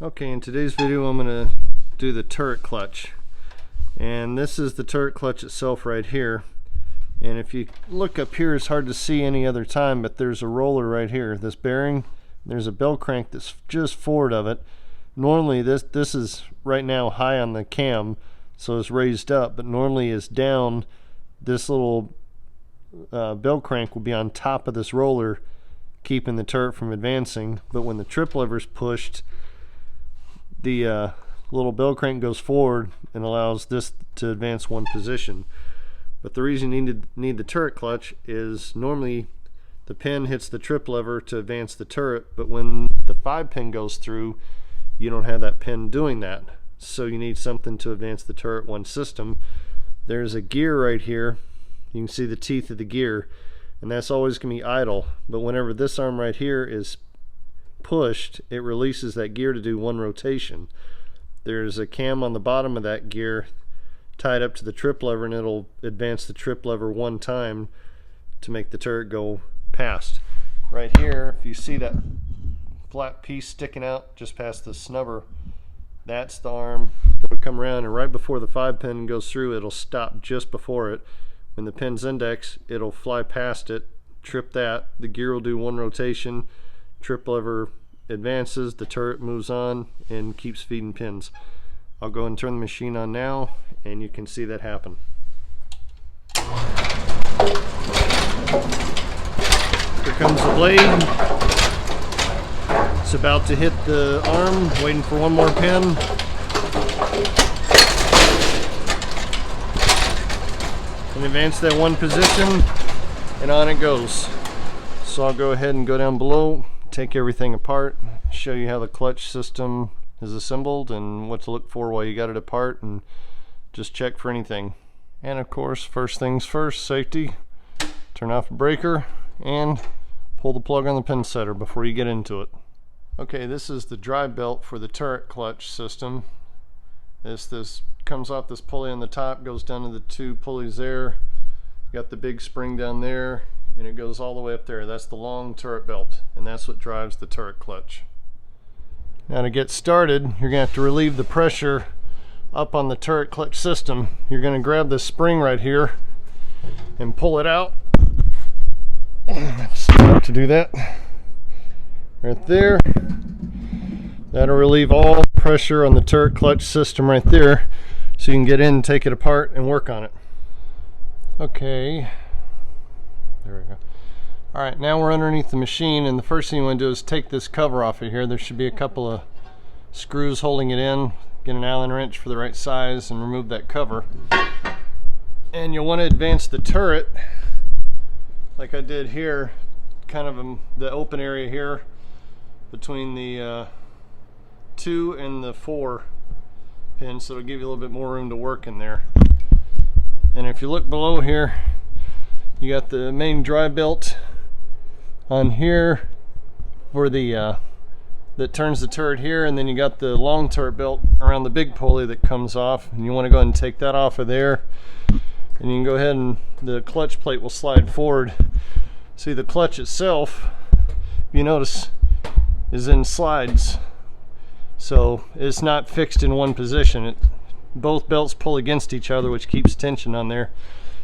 Okay, in today's video I'm going to do the turret clutch, and this is the turret clutch itself right here. And if you look up here, it's hard to see any other time, but there's a roller right here, this bearing. There's a bell crank that's just forward of it. Normally this is right now high on the cam, so it's raised up, but normally it's down. This little bell crank will be on top of this roller, keeping the turret from advancing. But when the trip lever is pushed, the little bell crank goes forward and allows this to advance one position. But the reason you need the turret clutch is normally the pin hits the trip lever to advance the turret, but when the 5-pin goes through, you don't have that pin doing that. So you need something to advance the turret one system. There's a gear right here. You can see the teeth of the gear, and that's always going to be idle. But whenever this arm right here is pushed, it releases that gear to do one rotation. There's a cam on the bottom of that gear tied up to the trip lever, and it'll advance the trip lever one time to make the turret go past. Right here, if you see that flat piece sticking out just past the snubber, that's the arm that will come around, and right before the 5-pin goes through, it'll stop just before it. When the pin's index, it'll fly past it, trip that, the gear will do one rotation, trip lever advances, the turret moves on and keeps feeding pins. I'll go and turn the machine on now, and you can see that happen. Here comes the blade. It's about to hit the arm, waiting for one more pin. And advance that one position, and on it goes. So I'll go ahead and go down below, take everything apart, show you how the clutch system is assembled and what to look for while you got it apart, and just check for anything. And of course, first things first, safety. Turn off the breaker and pull the plug on the pin setter before you get into it. Okay, this is the drive belt for the turret clutch system. This comes off this pulley on the top, goes down to the two pulleys there. Got the big spring down there, and it goes all the way up there. That's the long turret belt, and that's what drives the turret clutch. Now to get started, you're going to have to relieve the pressure up on the turret clutch system. You're going to grab this spring right here and pull it out. Start to do that right there. That'll relieve all pressure on the turret clutch system right there, so you can get in, take it apart, and work on it. Okay, there we go. Alright, now we're underneath the machine, and the first thing you want to do is take this cover off of here. There should be a couple of screws holding it in. Get an Allen wrench for the right size and remove that cover. And you'll want to advance the turret like I did here, kind of the open area here between the 2 and the 4 pin, so it'll give you a little bit more room to work in there. And if you look below here, you got the main drive belt on here for the that turns the turret here, and then you got the long turret belt around the big pulley that comes off, and you want to go ahead and take that off of there, and you can go ahead and the clutch plate will slide forward. See, the clutch itself, if you notice, is in slides, so it's not fixed in one position. Both belts pull against each other, which keeps tension on there.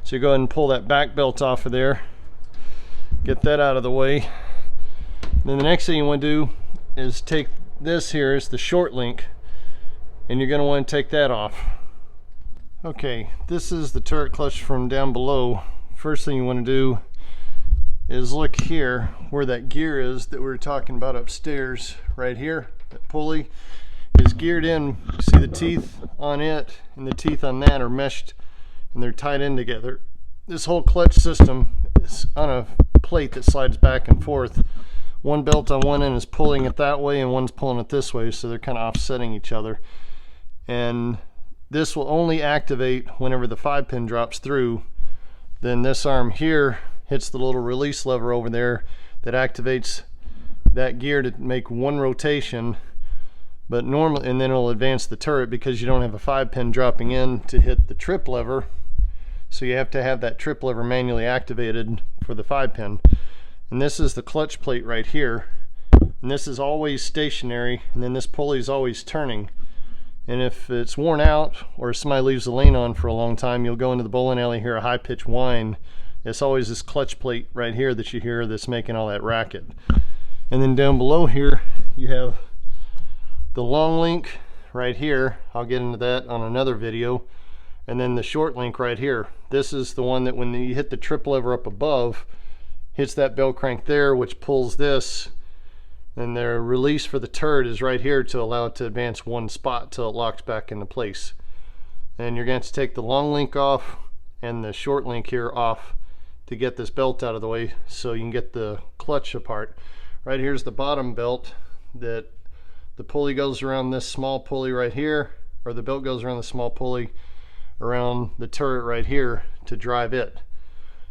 So you go ahead and pull that back belt off of there, get that out of the way. Then the next thing you want to do is take this here, is the short link, and you're going to want to take that off. Okay, this is the turret clutch from down below. First thing you want to do is look here where that gear is that we were talking about upstairs. Right here, that pulley is geared in. See the teeth on it and the teeth on that are meshed, and they're tied in together. This whole clutch system is on a plate that slides back and forth. One belt on one end is pulling it that way and one's pulling it this way, so they're kind of offsetting each other. And this will only activate whenever the 5-pin drops through. Then this arm here hits the little release lever over there that activates that gear to make one rotation, but normally, and then it'll advance the turret because you don't have a 5-pin dropping in to hit the trip lever, so you have to have that trip lever manually activated for the 5-pin. And this is the clutch plate right here And this is always stationary, and then this pulley is always turning. And if it's worn out or somebody leaves the lane on for a long time, you'll go into the bowling alley, hear a high-pitched whine. It's always this clutch plate right here that you hear that's making all that racket. And then down below here you have the long link right here. I'll get into that on another video. And then the short link right here. This is the one that when you hit the trip lever up above, hits that bell crank there, which pulls this. And the release for the turret is right here to allow it to advance one spot till it locks back into place. And you're going to have to take the long link off and the short link here off to get this belt out of the way so you can get the clutch apart. Right here's the bottom belt that the pulley goes around this small pulley right here, or the belt goes around the small pulley around the turret right here to drive it.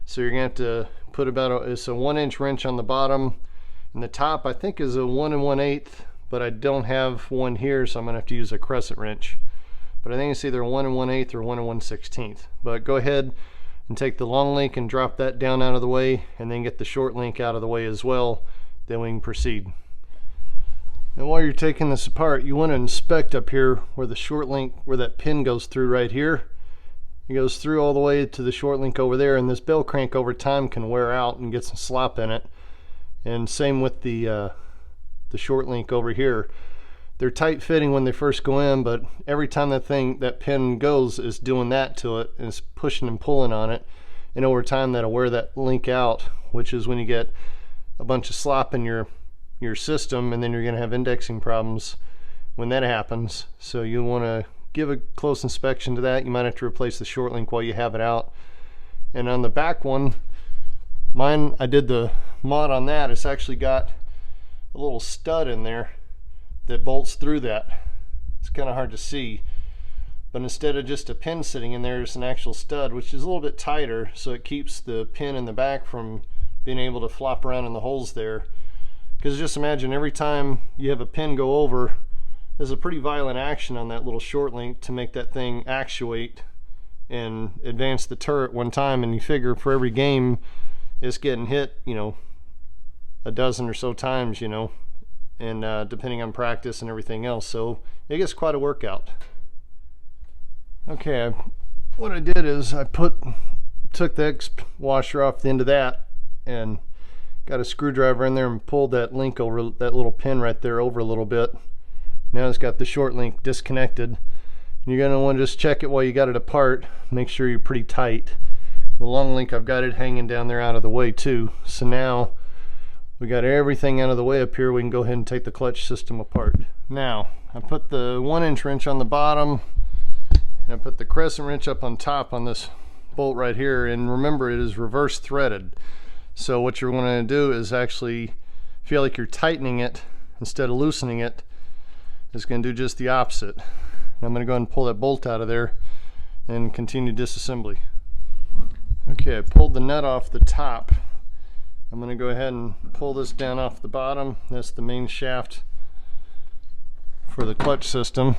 So you're going to have to put about it's a 1-inch wrench on the bottom. And the top I think is a 1 1/8, but I don't have one here, so I'm gonna have to use a crescent wrench. But I think it's either 1 1/8 or 1 1/16. But go ahead and take the long link and drop that down out of the way, and then get the short link out of the way as well. Then we can proceed. And while you're taking this apart, you want to inspect up here where the short link, where that pin goes through right here. It goes through all the way to the short link over there, and this bell crank over time can wear out and get some slop in it. And same with the short link over here. They're tight fitting when they first go in, but every time that pin goes, is doing that to it, and it's pushing and pulling on it. And over time that'll wear that link out, which is when you get a bunch of slop in your system, and then you're going to have indexing problems when that happens. So you want to give a close inspection to that. You might have to replace the short link while you have it out. And on the back one, mine, I did the mod on that. It's actually got a little stud in there that bolts through that. It's kind of hard to see, but instead of just a pin sitting in there, there's an actual stud, which is a little bit tighter, so it keeps the pin in the back from being able to flop around in the holes there. Because just imagine every time you have a pin go over, there's a pretty violent action on that little short link to make that thing actuate and advance the turret one time. And you figure for every game it's getting hit, you know, a dozen or so times, you know, and depending on practice and everything else. So it gets quite a workout. Okay, what I did is I took the X washer off the end of that and got a screwdriver in there and pulled that link over, that little pin right there over a little bit. Now it's got the short link disconnected. You're going to want to just check it while you got it apart. Make sure you're pretty tight. The long link, I've got it hanging down there out of the way too. So now we got everything out of the way up here. We can go ahead and take the clutch system apart. Now I put the 1-inch wrench on the bottom, and I put the crescent wrench up on top on this bolt right here. And remember, it is reverse threaded. So what you're going to do is actually feel like you're tightening it instead of loosening it. It's going to do just the opposite. I'm going to go ahead and pull that bolt out of there and continue disassembly. Okay, I pulled the nut off the top. I'm going to go ahead and pull this down off the bottom. That's the main shaft for the clutch system.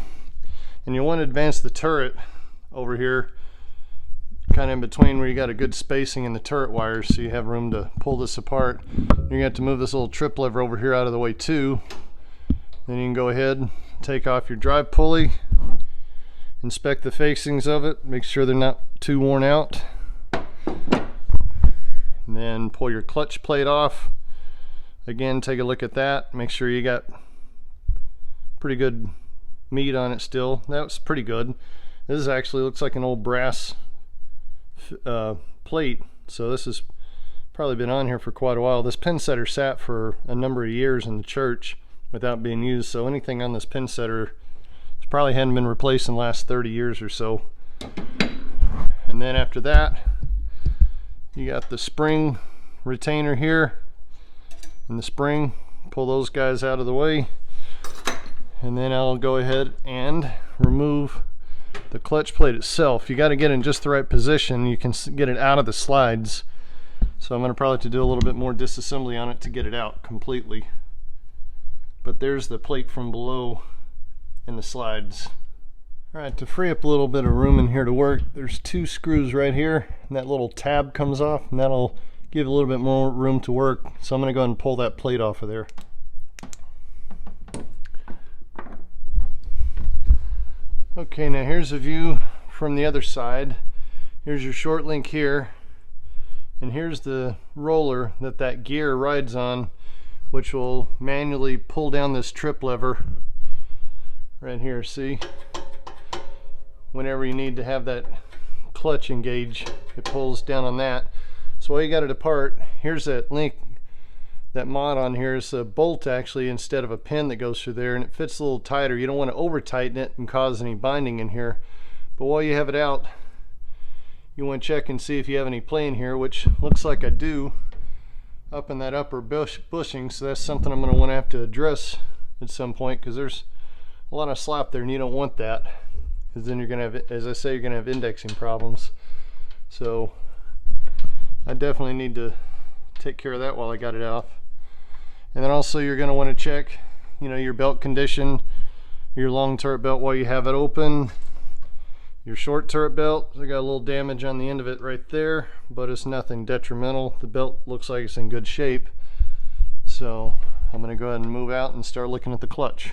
And you want to advance the turret over here, kind of in between where you got a good spacing in the turret wires, so you have room to pull this apart. You're going to have to move this little trip lever over here out of the way too. Then you can go ahead and take off your drive pulley, inspect the facings of it, make sure they're not too worn out. And then pull your clutch plate off. Again, take a look at that. Make sure you got pretty good meat on it still. That's pretty good. This actually looks like an old brass plate. So this has probably been on here for quite a while. This pinsetter sat for a number of years in the church without being used. So anything on this pinsetter probably hadn't been replaced in the last 30 years or so. And then after that, you got the spring retainer here and the spring. Pull those guys out of the way, and then I'll go ahead and remove the clutch plate itself. You got to get in just the right position. You can get it out of the slides, so I'm going to probably have to do a little bit more disassembly on it to get it out completely. But there's the plate from below in the slides. Alright, to free up a little bit of room in here to work, there's 2 screws right here, and that little tab comes off, and that'll give a little bit more room to work. So I'm going to go ahead and pull that plate off of there. Okay, now here's a view from the other side. Here's your short link here, and here's the roller that gear rides on, which will manually pull down this trip lever right here. See, whenever you need to have that clutch engage, it pulls down on that. So while you got it apart, here's that link, that mod on here is a bolt actually instead of a pin that goes through there, and it fits a little tighter. You don't want to over tighten it and cause any binding in here, but while you have it out, you want to check and see if you have any play in here, which looks like I do up in that upper bushing. So that's something I'm going to want to have to address at some point, because there's a lot of slop there and you don't want that, because then you're going to have, as I say, you're going to have indexing problems. So I definitely need to take care of that while I got it off. And then also you're going to want to check, you know, your belt condition, your long turret belt while you have it open. Your short turret belt, I got a little damage on the end of it right there, but it's nothing detrimental. The belt looks like it's in good shape. So I'm going to go ahead and move out and start looking at the clutch.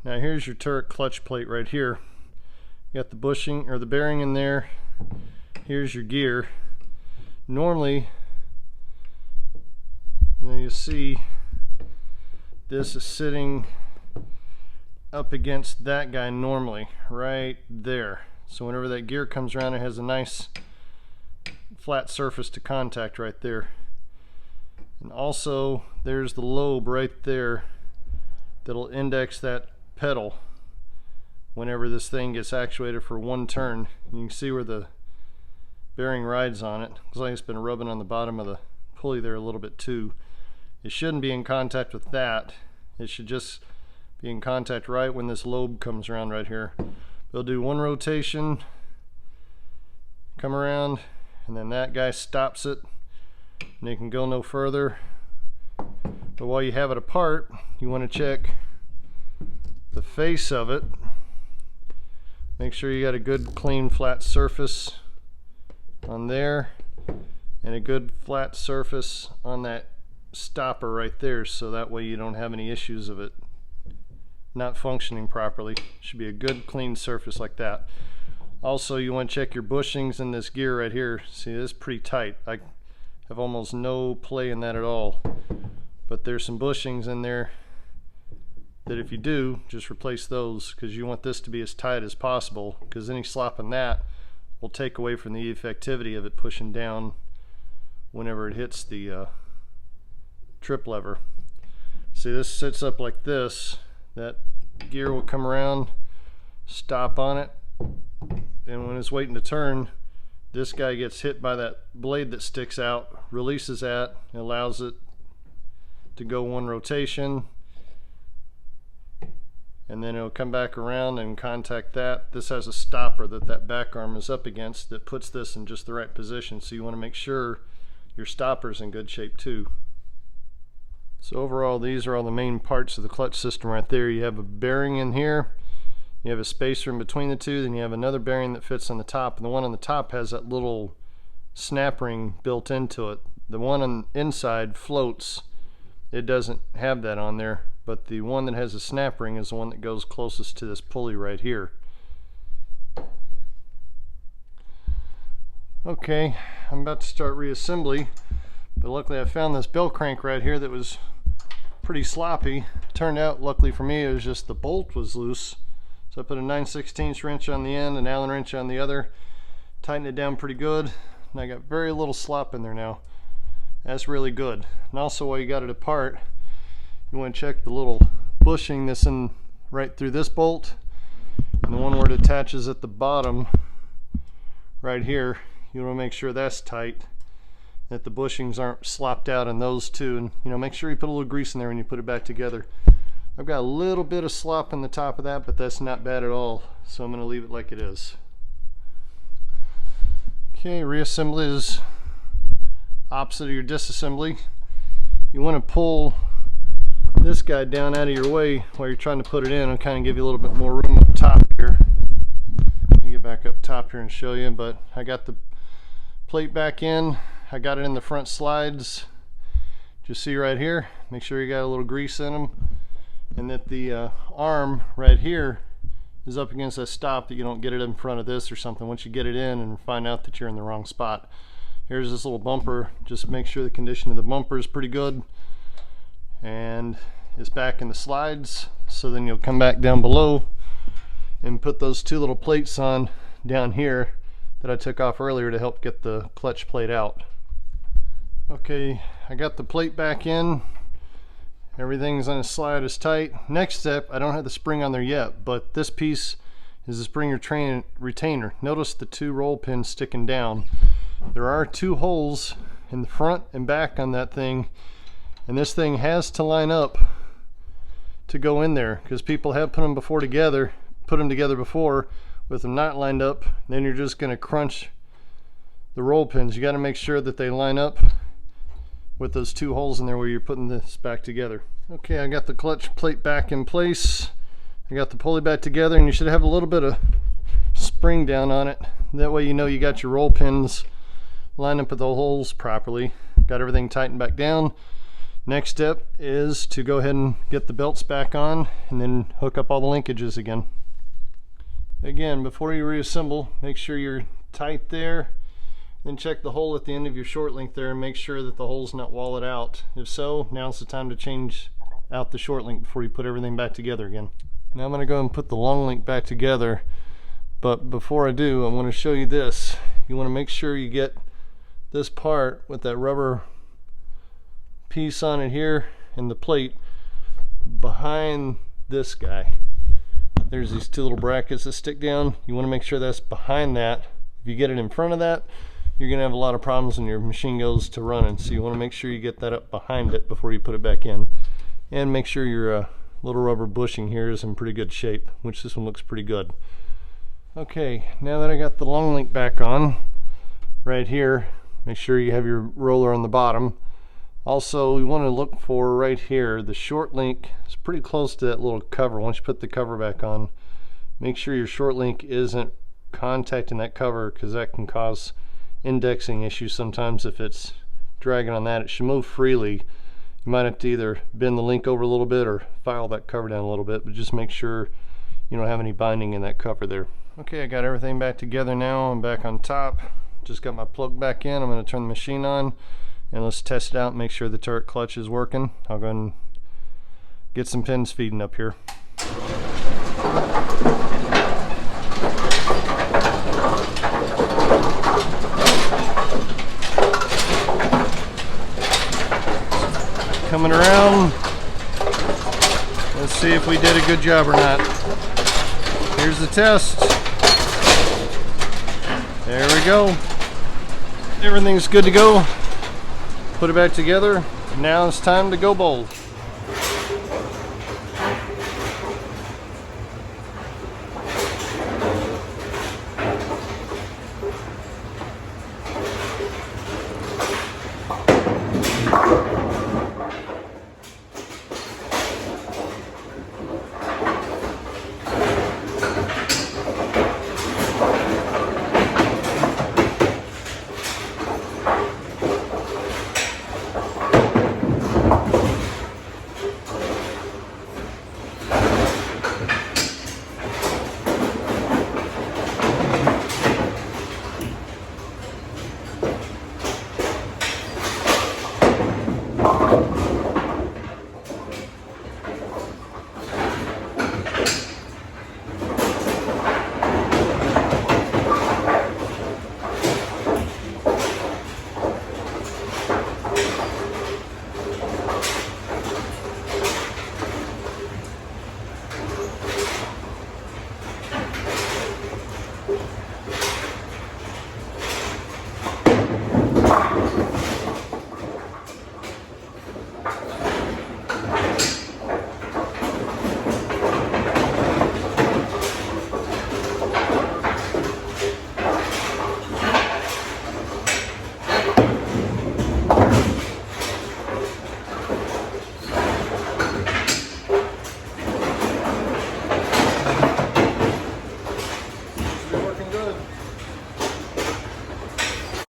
Now here's your turret clutch plate right here. You got the bushing or the bearing in there. Here's your gear. Normally, now you see this is sitting up against that guy normally, right there. So whenever that gear comes around, it has a nice flat surface to contact right there. And also there's the lobe right there that'll index that pedal whenever this thing gets actuated for one turn. You can see where the bearing rides on it. Looks like it's been rubbing on the bottom of the pulley there a little bit too. It shouldn't be in contact with that. It should just be in contact right when this lobe comes around right here. They'll do one rotation, come around, and then that guy stops it, and it can go no further. But while you have it apart, you want to check the face of it. Make sure you got a good clean flat surface on there, and a good flat surface on that stopper right there, so that way you don't have any issues of it not functioning properly. Should be a good clean surface like that. Also, you want to check your bushings in this gear right here. See, this is pretty tight. I have almost no play in that at all, but there's some bushings in there that if you do, just replace those, because you want this to be as tight as possible, because any slop in that will take away from the effectivity of it pushing down whenever it hits the trip lever. See, this sits up like this. That gear will come around, stop on it, and when it's waiting to turn, this guy gets hit by that blade that sticks out, releases that, allows it to go one rotation, and then it'll come back around and contact that. This has a stopper that back arm is up against that puts this in just the right position, so you want to make sure your stopper's in good shape too. So overall, these are all the main parts of the clutch system right there. You have a bearing in here, you have a spacer in between the two, then you have another bearing that fits on the top, and the one on the top has that little snap ring built into it. The one on the inside floats. It doesn't have that on there, but the one that has a snap ring is the one that goes closest to this pulley right here. Okay, I'm about to start reassembly, but luckily I found this bell crank right here that was pretty sloppy. Turned out, luckily for me, it was just the bolt was loose. So I put a 9/16 wrench on the end, an Allen wrench on the other, tightened it down pretty good, and I got very little slop in there now. That's really good. And also, while you got it apart, you want to check the little bushing that's in right through this bolt, and the one where it attaches at the bottom right here. You want to make sure that's tight, that the bushings aren't slopped out in those two, and you know, make sure you put a little grease in there when you put it back together. I've got a little bit of slop in the top of that, but that's not bad at all, so I'm going to leave it like it is. Okay, reassembly is opposite of your disassembly. You want to pull this guy down out of your way while you're trying to put it in and kind of give you a little bit more room up top here. Let me get back up top here and show you, but I got the plate back in. I got it in the front slides. Just see right here, make sure you got a little grease in them, and that the arm right here is up against that stop, that you don't get it in front of this or something once you get it in and find out that you're in the wrong spot. Here's this little bumper. Just make sure the condition of the bumper is pretty good and it's back in the slides. So then you'll come back down below and put those two little plates on down here that I took off earlier to help get the clutch plate out. Okay, I got the plate back in. Everything's on a slide is tight. Next step, I don't have the spring on there yet, but this piece is the spring retainer. Notice the two roll pins sticking down. There are two holes in the front and back on that thing, and this thing has to line up to go in there, because people have put them together before with them not lined up. Then you're just going to crunch the roll pins. You got to make sure that they line up with those two holes in there where you're putting this back together. Okay, I got the clutch plate back in place. I got the pulley back together, and you should have a little bit of spring down on it. That way you know you got your roll pins lined up with the holes properly. Got everything tightened back down. Next step is to go ahead and get the belts back on and then hook up all the linkages again. Again, before you reassemble, make sure you're tight there. Then check the hole at the end of your short link there and make sure that the hole's not walled out. If so, now's the time to change out the short link before you put everything back together again. Now I'm going to go and put the long link back together, but before I do, I want to show you this. You want to make sure you get this part with that rubber piece on it here and the plate behind this guy. There's these two little brackets that stick down. You want to make sure that's behind that. If you get it in front of that, you're going to have a lot of problems when your machine goes to running. So you want to make sure you get that up behind it before you put it back in. And make sure your little rubber bushing here is in pretty good shape, which this one looks pretty good. Okay, now that I got the long link back on right here, make sure you have your roller on the bottom. Also, we want to look for right here, the short link is pretty close to that little cover. Once you put the cover back on, make sure your short link isn't contacting that cover, because that can cause indexing issues sometimes. If it's dragging on that, it should move freely. You might have to either bend the link over a little bit or file that cover down a little bit, but just make sure you don't have any binding in that cover there. Okay, I got everything back together now. I'm back on top. Just got my plug back in. I'm going to turn the machine on and let's test it out and make sure the turret clutch is working. I'll go and get some pins feeding up here. Coming around. Let's see if we did a good job or not. Here's the test. There we go. Everything's good to go. Put it back together. Now it's time to go bold.